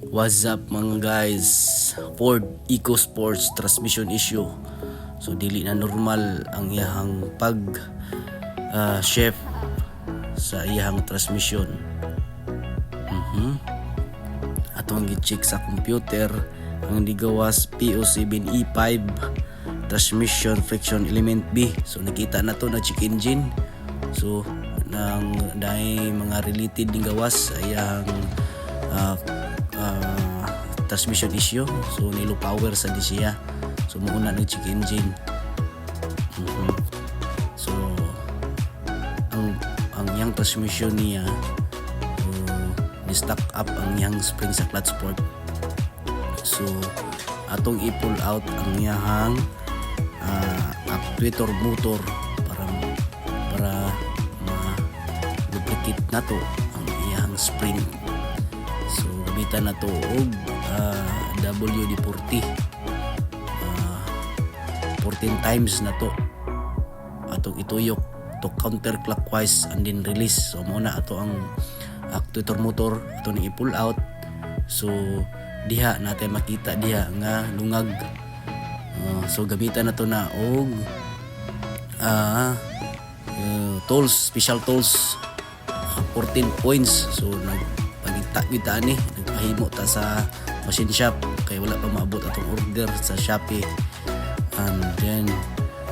What's up mga guys? Ford EcoSports transmission issue. So dili na normal ang iyang pag chef sa iyang transmission. Atong gi-check sa computer ang digawas PO7E5 transmission friction element B. So nakita na to na check engine. So nang dahil mga related ning gawas sa iyang transmission issue. So nilo power sa di siya. So muna ng check engine. So ang yang transmission niya, so ni-stack up ang yang spring sa clutch port. So atong i-pull out ang yang actuator motor para ma-lubricate na to ang iyang spring. So gamitan na to og WD-40 14 times na to atong ituyok to counterclockwise and then release. So muna ato ang actuator motor ato ni i-pull out. So diha natin makita diha nga lungag. So gamitan na to na og tools, special tools 14 points. So nagpagita ni nagpahimo ta sa machine shop kay wala pa maabot atong order sa Shopee. And then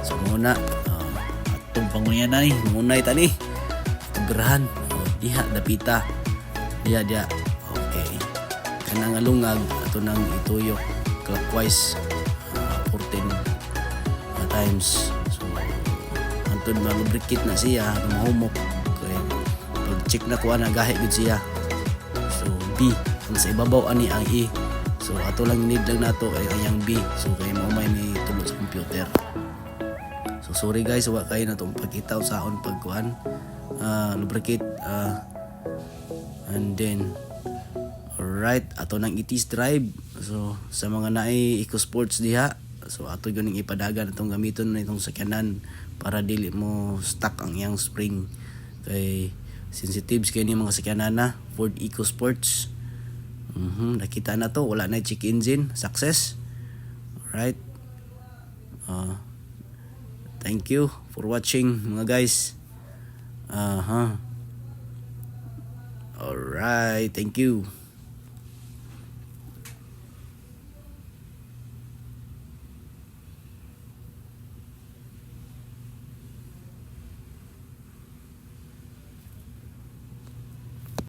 so muna atong pangunyanay munay tani kabrahan diha dapita diha okay kanang lungag ato nang ituyok clockwise 14 times. So antod ma-lubricate na siya mahumok kay pag check na ko ana gahi gud siya. So B ang sa ibabaw ani ang E. So ato lang need lang nato ay ang B. So kay mo may tulo sa computer. So sorry guys wa kay na tong pagkitaw saon pagkuan lubricate and then alright ato nang itis drive. So sa mga naay EcoSports diha, so ato gyud ning ipadagan atong gamiton na itong sakyanan para dili mo stuck ang iyang spring kay sensitives kay ni mga sakyanan na Ford EcoSports. Nakita na to, wala na check engine, success. Alright. Thank you for watching mga guys. Alright, thank you.